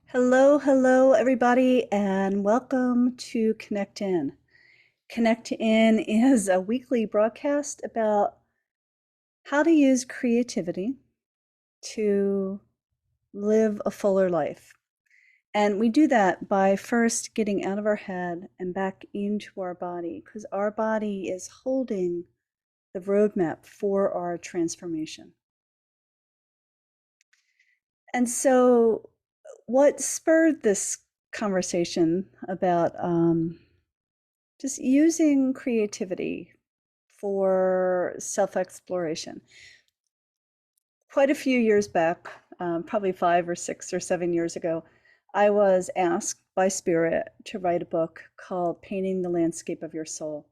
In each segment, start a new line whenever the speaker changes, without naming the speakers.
Hello, hello, everybody, and welcome to Connect In. Connect In is a weekly broadcast about how to use creativity to live a fuller life. And we do that by first getting out of our head and back into our body, because our body is holding the roadmap for our transformation. And so, what spurred this conversation about just using creativity for self-exploration? Quite a few years back, probably 5 or 6 or 7 years ago, I was asked by Spirit to write a book called Painting the Landscape of Your Soul.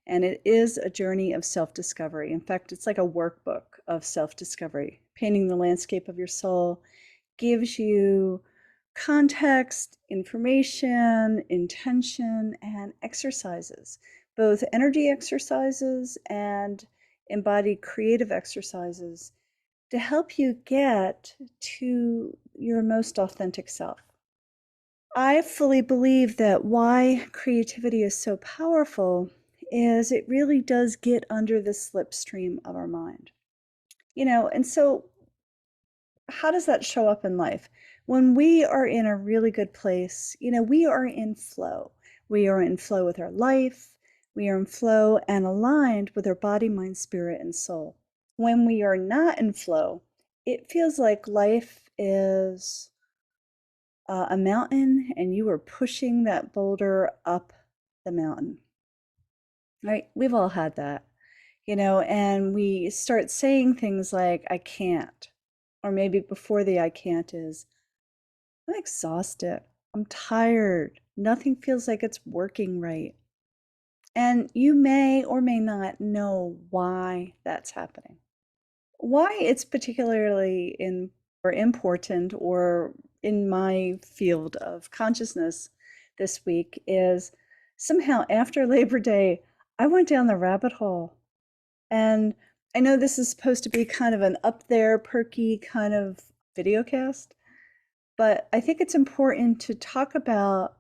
And it is a journey of self-discovery. In fact, it's like a workbook of self-discovery. Painting the Landscape of Your Soul gives you context, information, intention, and exercises, both energy exercises and embodied creative exercises to help you get to your most authentic self. I fully believe that why creativity is so powerful is it really does get under the slipstream of our mind. And so how does that show up in life? When we are in a really good place, we are in flow. We are in flow with our life. We are in flow and aligned with our body, mind, spirit, and soul. When we are not in flow, it feels like life is a mountain and you are pushing that boulder up the mountain. Right? We've all had that, and we start saying things like, I can't. Or maybe before the I can't is, I'm exhausted. I'm tired. Nothing feels like it's working right. And you may or may not know why that's happening. Why it's particularly important or in my field of consciousness this week is somehow after Labor Day, I went down the rabbit hole. And I know this is supposed to be kind of an up there, perky kind of video cast, but I think it's important to talk about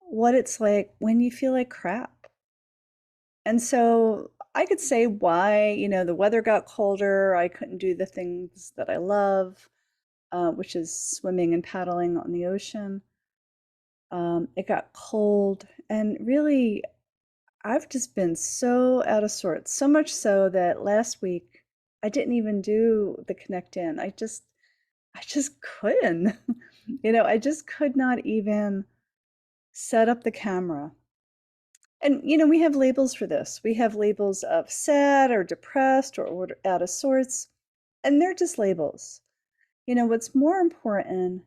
what it's like when you feel like crap. And so I could say why, the weather got colder, I couldn't do the things that I love, which is swimming and paddling on the ocean. It got cold, and really, I've just been so out of sorts, so much so that last week I didn't even do the Connect In. I just couldn't. I just could not even set up the camera. And we have labels for this. We have labels of sad or depressed or out of sorts, and they're just labels. What's more important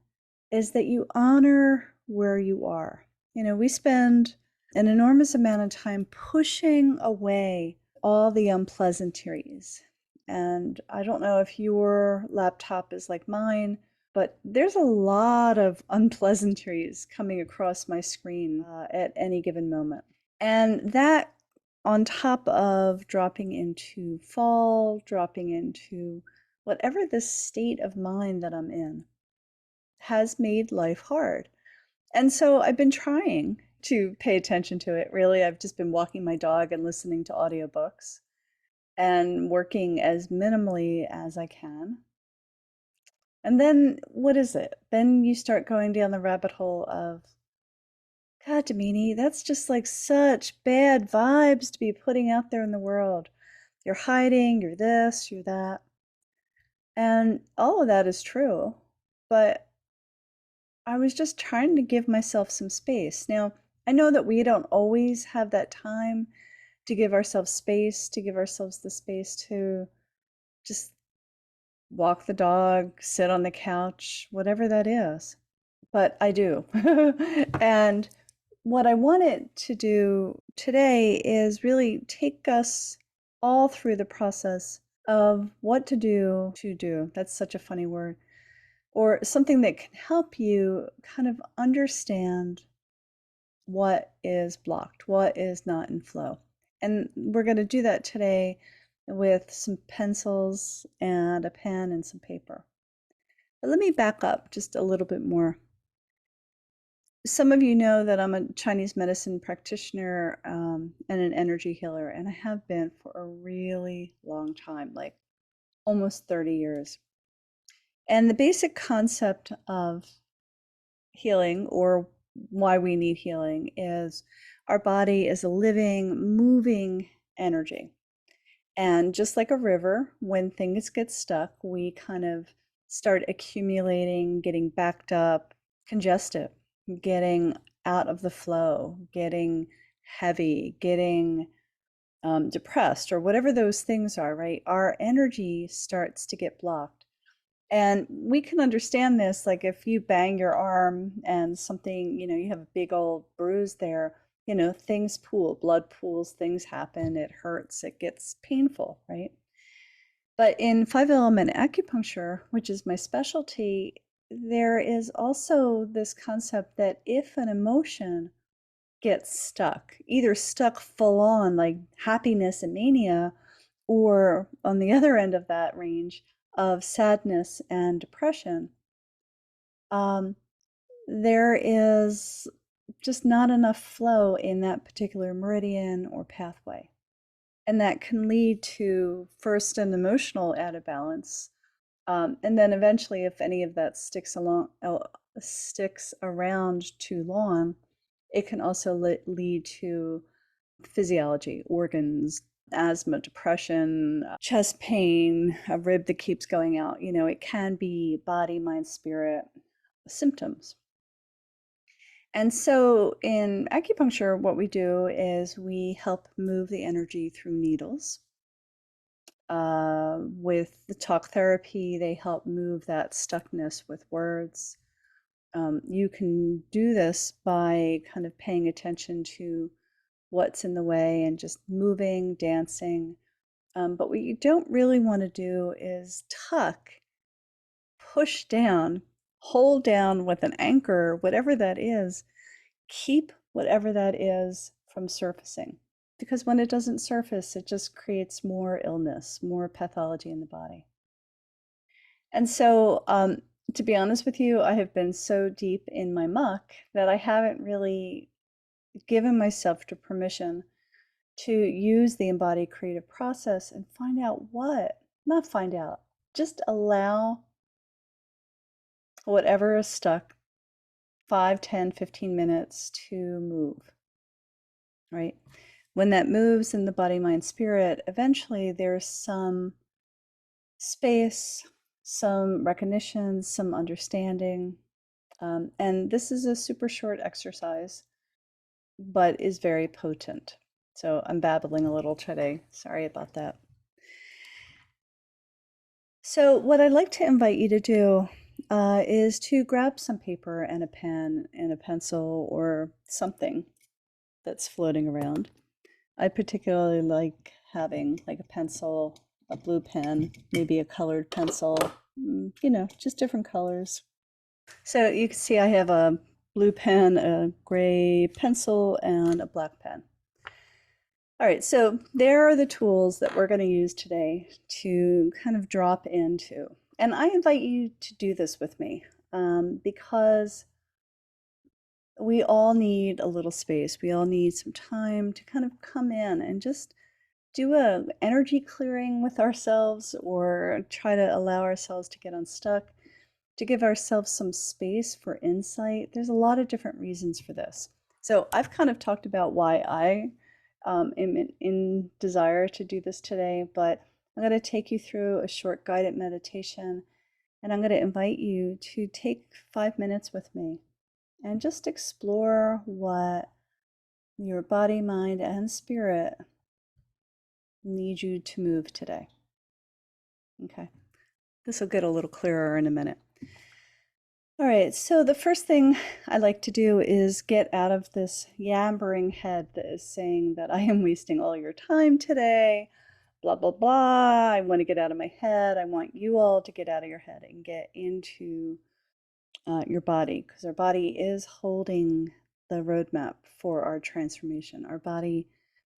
is that you honor where you are. We spend an enormous amount of time pushing away all the unpleasantries. And I don't know if your laptop is like mine, but there's a lot of unpleasantries coming across my screen at any given moment. And that, on top of dropping into fall, dropping into whatever the state of mind that I'm in, has made life hard. And so I've been trying to pay attention to it. Really, I've just been walking my dog and listening to audiobooks and working as minimally as I can. And then what is it? Then you start going down the rabbit hole of, God, Damini, that's just like such bad vibes to be putting out there in the world. You're hiding, you're this, you're that. And all of that is true. But I was just trying to give myself some space. Now, I know that we don't always have that time to give ourselves space, to give ourselves the space to just walk the dog, sit on the couch, whatever that is. But I do. And what I wanted to do today is really take us all through the process of what to do. That's such a funny word. Or something that can help you kind of understand what is blocked, what is not in flow. And we're going to do that today with some pencils and a pen and some paper. But let me back up just a little bit more. some of you know that I'm a Chinese medicine practitioner and an energy healer, and I have been for a really long time, like almost 30 years. And the basic concept of healing, or why we need healing, is our body is a living, moving energy. And just like a river, when things get stuck, we kind of start accumulating, getting backed up, congested, getting out of the flow, getting heavy, getting depressed, or whatever those things are, right? Our energy starts to get blocked. And we can understand this, like if you bang your arm and something, you have a big old bruise there, things pool, blood pools, things happen, it hurts, it gets painful, right? But in five element acupuncture, which is my specialty, there is also this concept that if an emotion gets stuck, either stuck full on, like happiness and mania, or on the other end of that range of sadness and depression, um, there is just not enough flow in that particular meridian or pathway. And that can lead to first an emotional out of balance. And then eventually, if any of that sticks around too long, it can also lead to physiology, organs, asthma, depression, chest pain, a rib that keeps going out. It can be body, mind, spirit symptoms. And so in acupuncture, what we do is we help move the energy through needles. With the talk therapy, they help move that stuckness with words. You can do this by kind of paying attention to what's in the way and just moving, dancing. But what you don't really want to do is tuck, push down, hold down with an anchor, whatever that is. Keep whatever that is from surfacing. Because when it doesn't surface, it just creates more illness, more pathology in the body. And so, to be honest with you, I have been so deep in my muck that I haven't really given myself the permission to use the embodied creative process and find out not find out, just allow whatever is stuck 5, 10, 15 minutes to move, right? When that moves in the body, mind, spirit, eventually there's some space, some recognition, some understanding. And this is a super short exercise, but is very potent. So I'm babbling a little today. Sorry about that. So what I'd like to invite you to do is to grab some paper and a pen and a pencil or something that's floating around. I particularly like having like a pencil, a blue pen, maybe a colored pencil, just different colors. So you can see I have a blue pen, a gray pencil, and a black pen. All right, so there are the tools that we're going to use today to kind of drop into. And I invite you to do this with me because we all need a little space. We all need some time to kind of come in and just do a energy clearing with ourselves, or try to allow ourselves to get unstuck, to give ourselves some space for insight. There's a lot of different reasons for this. So I've kind of talked about why I am in desire to do this today, but I'm going to take you through a short guided meditation, and I'm going to invite you to take 5 minutes with me and just explore what your body, mind, and spirit need you to move today. Okay, this will get a little clearer in a minute. All right, so the first thing I like to do is get out of this yammering head that is saying that I am wasting all your time today, blah, blah, blah. I want to get out of my head. I want you all to get out of your head and get into your body, because our body is holding the roadmap for our transformation. Our body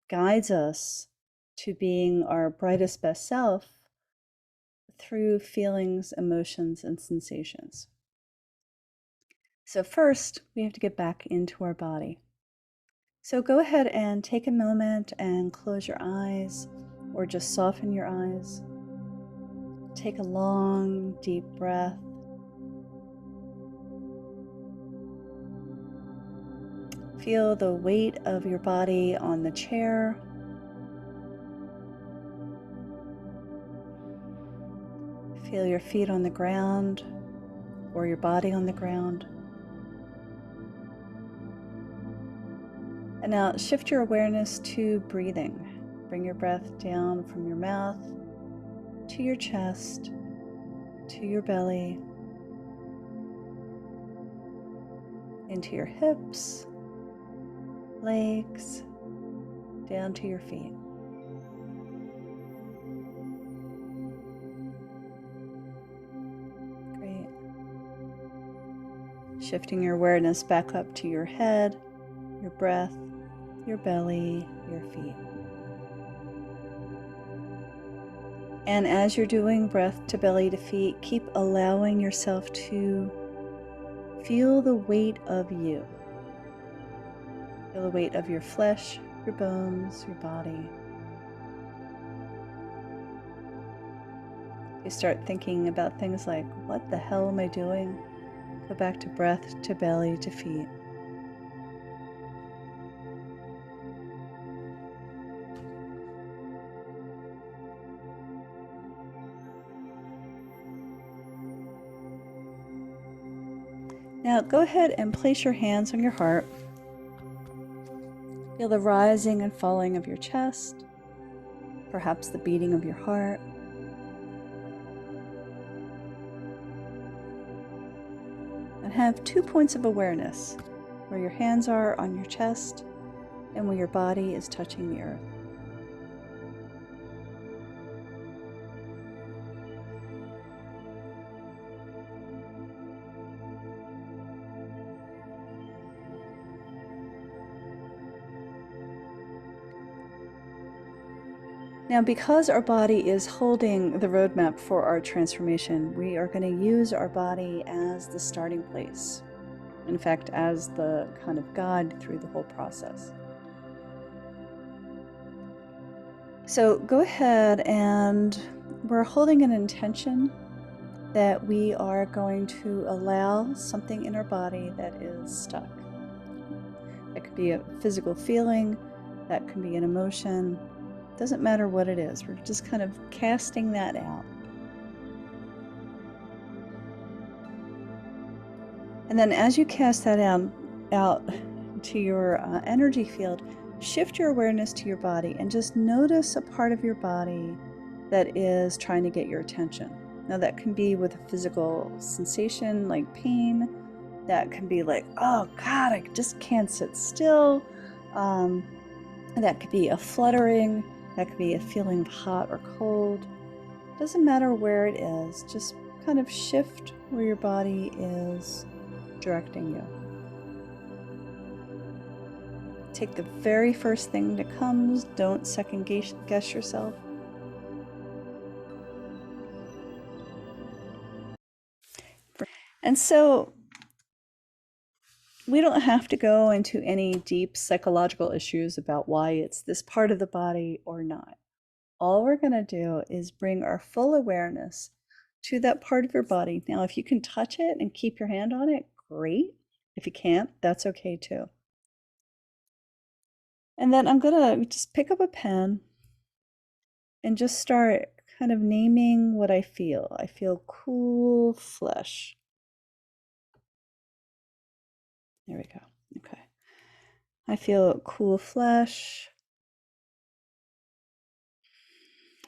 guides us to being our brightest, best self through feelings, emotions, and sensations. So first, we have to get back into our body. So go ahead and take a moment and close your eyes or just soften your eyes. Take a long, deep breath. Feel the weight of your body on the chair. Feel your feet on the ground or your body on the ground. And now shift your awareness to breathing. Bring your breath down from your mouth to your chest, to your belly, into your hips, legs, down to your feet. Great. Shifting your awareness back up to your head, your breath, your belly, your feet. And as you're doing breath to belly to feet, keep allowing yourself to feel the weight of you. Feel the weight of your flesh, your bones, your body. You start thinking about things like, what the hell am I doing? Go back to breath to belly to feet. Now go ahead and place your hands on your heart. Feel the rising and falling of your chest, perhaps the beating of your heart. And have 2 points of awareness, where your hands are on your chest and where your body is touching the earth. Now, because our body is holding the roadmap for our transformation, we are going to use our body as the starting place. In fact, as the kind of guide through the whole process. So go ahead, and we're holding an intention that we are going to allow something in our body that is stuck. That could be a physical feeling, that can be an emotion. Doesn't matter what it is. We're just kind of casting that out. And then as you cast that out to your energy field, shift your awareness to your body and just notice a part of your body that is trying to get your attention. Now that can be with a physical sensation like pain. That can be like, oh God, I just can't sit still. That could be a fluttering. That could be a feeling of hot or cold. Doesn't matter where it is. Just kind of shift where your body is directing you. Take the very first thing that comes. Don't second guess yourself. And so we don't have to go into any deep psychological issues about why it's this part of the body or not. All we're going to do is bring our full awareness to that part of your body. Now, if you can touch it and keep your hand on it, great. If you can't, that's okay too. And then I'm going to just pick up a pen and just start kind of naming what I feel. I feel cool flesh. There we go. Okay. I feel cool flesh.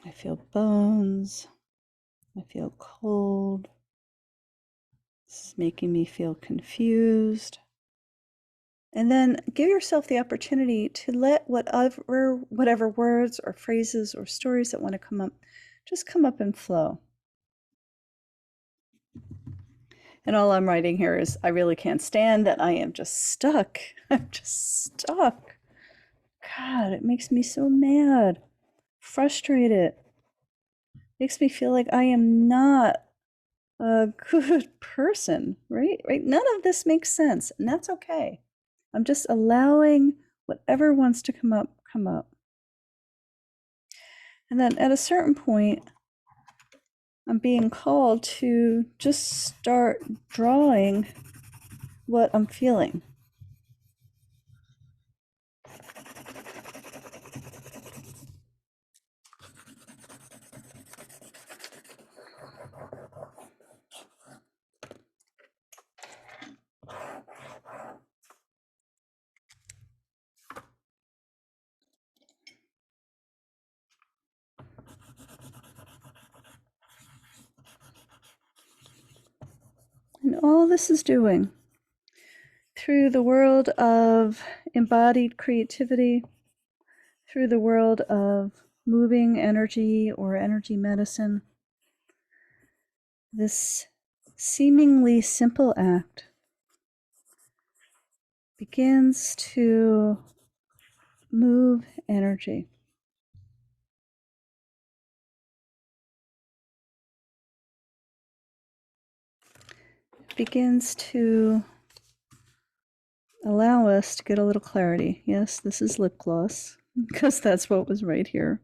I feel bones. I feel cold. This is making me feel confused. And then give yourself the opportunity to let whatever words or phrases or stories that want to come up, just come up and flow. And all I'm writing here is, I really can't stand that I am just stuck. I'm just stuck. God, it makes me so mad, frustrated. Makes me feel like I am not a good person, right? Right? None of this makes sense, and that's okay. I'm just allowing whatever wants to come up, come up. And then at a certain point, I'm being called to just start drawing what I'm feeling. And all this is doing through the world of embodied creativity, through the world of moving energy or energy medicine, this seemingly simple act begins to move energy. It begins to allow us to get a little clarity. Yes, this is lip gloss, because that's what was right here.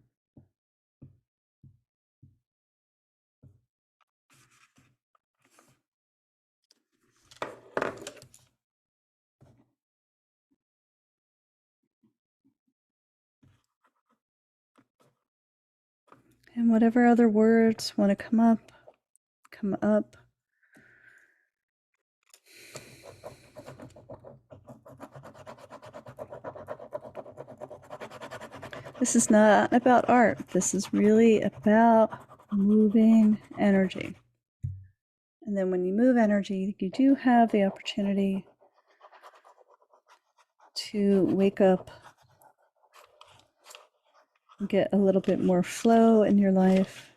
And whatever other words want to come up, come up. This is not about art. This is really about moving energy. And then when you move energy, you do have the opportunity to wake up and get a little bit more flow in your life.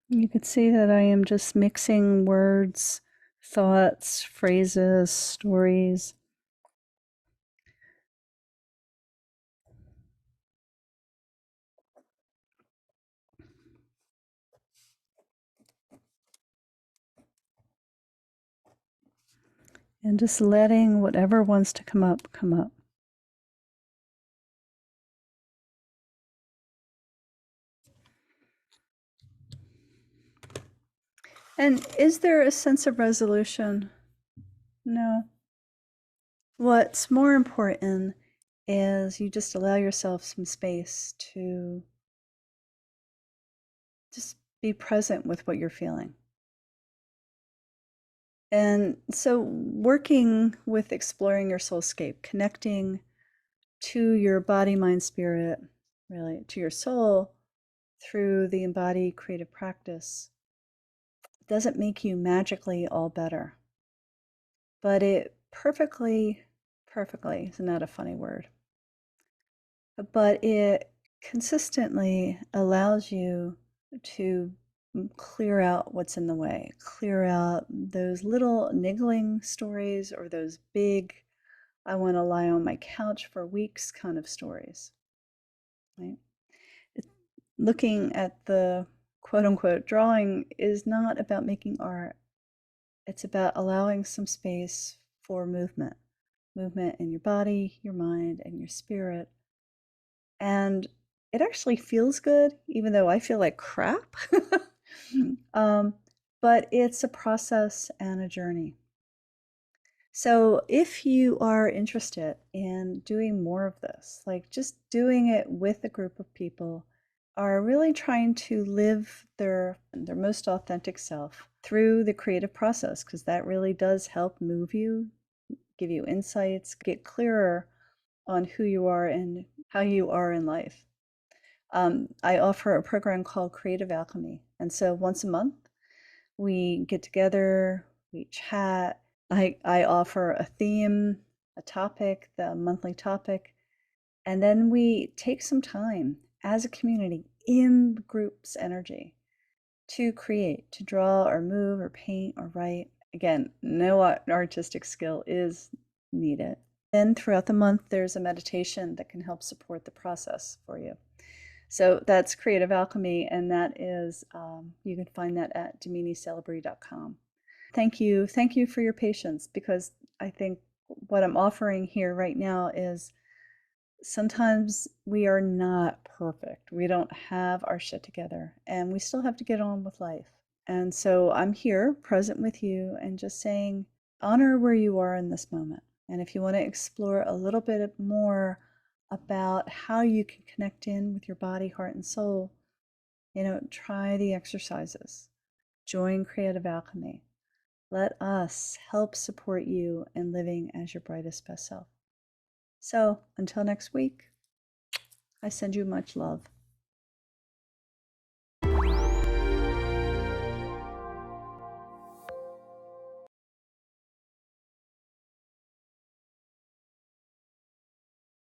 You could see that I am just mixing words, thoughts, phrases, stories. And just letting whatever wants to come up, come up. And is there a sense of resolution? No. What's more important is you just allow yourself some space to just be present with what you're feeling. And so working with exploring your soulscape, connecting to your body, mind, spirit, really to your soul through the embodied creative practice doesn't make you magically all better, but it perfectly, isn't that a funny word? But it consistently allows you to clear out what's in the way, clear out those little niggling stories or those big, I want to lie on my couch for weeks kind of stories, right? Looking at the quote unquote drawing is not about making art. It's about allowing some space for movement in your body, your mind, and your spirit. And it actually feels good, even though I feel like crap. But it's a process and a journey. So, if you are interested in doing more of this, like just doing it with a group of people, are really trying to live their most authentic self through the creative process, because that really does help move you, give you insights, get clearer on who you are and how you are in life. I offer a program called Creative Alchemy. And so once a month, we get together, we chat. I offer a theme, a topic, the monthly topic, and then we take some time as a community in the group's energy to create, to draw or move or paint or write. Again, no artistic skill is needed. Then throughout the month, there's a meditation that can help support the process for you. So that's Creative Alchemy, and that is, you can find that at DaminiCelebrity.com. Thank you for your patience, because I think what I'm offering here right now is sometimes we are not perfect. We don't have our shit together, and we still have to get on with life. And so I'm here present with you and just saying, honor where you are in this moment. And if you want to explore a little bit more about how you can connect in with your body, heart, and soul, try the exercises, join Creative Alchemy. Let us help support you in living as your brightest best self. So until next week, I send you much love.